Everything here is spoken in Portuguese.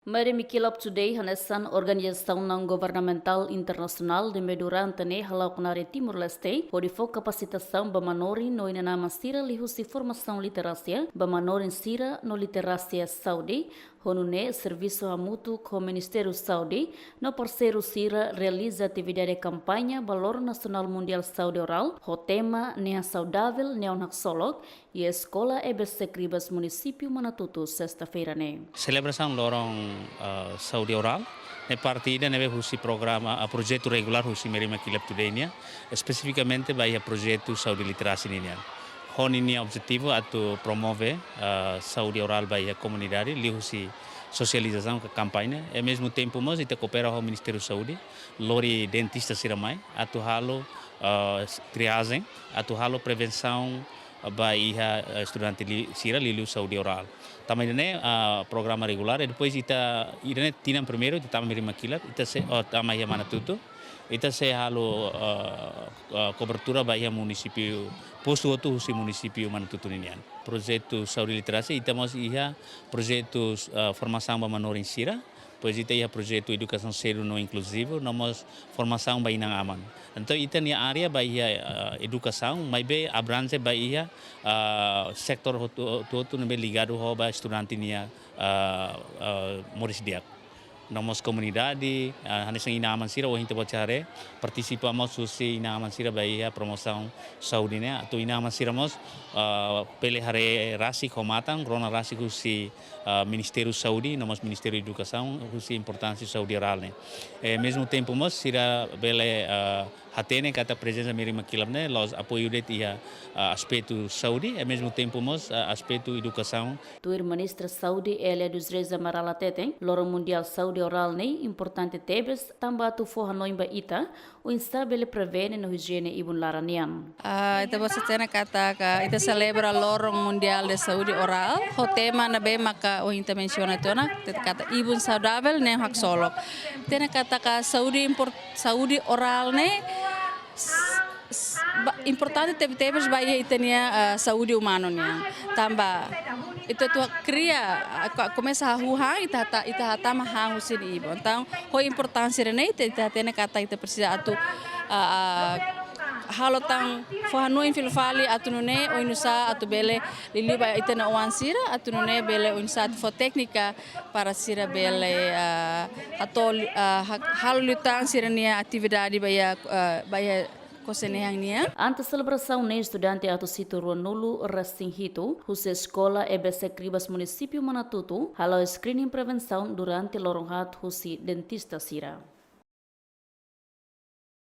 Mari mikilap today hanesan organização não governamental internacional de medurante ne halau kunare Timor Leste pode for capacitação bamanori no inanama sira lihusi formação literacia bamanori sira no literacia saudi honune serviço mútuo com o Ministério Saudi no parceiro sira realiza atividade campanha valor nacional mundial saudi oral o tema nea saudável neonaksolog e a escola EBC Cribas município Manatutu sexta-feira ne Celebração lorong Saudi Oral, ne partida neve husi programa a projeto regular husi merima kilap tudenia, especificamente vai a projeto Saudi Literasi ninia. Honi objetivo atu promove Saudi Oral vai a comunidade, li husi socialização com a campanha, e ao mesmo tempo nós ita coopera com o Ministério Saudi, lori dentista siramai, atu halo triagem, atu halo prevenção vai a estudante sira lilu Saudi Oral. Também né programa regular e depois ita irene tinam primeiro ita também merima kilap ita se também Manatutu ita se halo cobertura vai a município posto outro si município Manatutu ninian. Projeto Saudi Literasi ita mos ia projeto formação ba manorin sira. Pois ita ia projeto educação sério no inclusivo, nós formação vai nang aman. Então ita ni área vai educação, mas be abrange vai sektor todo nebe ligado ho ba estudante nia Moris Diak. Nós comunidade, hanesang inaman sira o hinta bocare, participamos susi inaman sira vai a promoção saúde né, tu inaman sira mos pele hare rasi komatang, rona rasi kusi Ministério Saudi, nós Ministério Educação, kusi importância saúde oral né. Mesmo tempo mos sira bele hatene kata presença merima kilap né, los apoio det ia aspecto saúde, e mesmo tempo mos aspecto educação. Tuir ministra Saudi Elia dos Reis Amarala Teteng, lorong mundial Saudi oral ne importante tebes tamba tu forra noimba ita o instabile prevene no higiene ibun laranian. Ita bosa tena kata ka ita celebra lorong mundial de Saudi oral, ho tema na be maka o inta menciona tona kata ibun saudável ne hak solok. Tena kata ka Saudi oral ne importante tebes vai itania saúde humano nia tamba itu tu cria começa a ruha ita hata maha husin ibo então ho importância rene ita tena kata ita precisa atu halo tang fahano infilfali atunune oinusa atu bele lili ba ita na wansira atunune bele oinusa fo técnica para sira bele atol halo lutang sirania atividade baya Ante celebração ne estudante ato sito Ronulu Rastinghito, husa escola EBC Cribas município Manatutu, halau screening prevenção durante lorong hat husi dentista sira.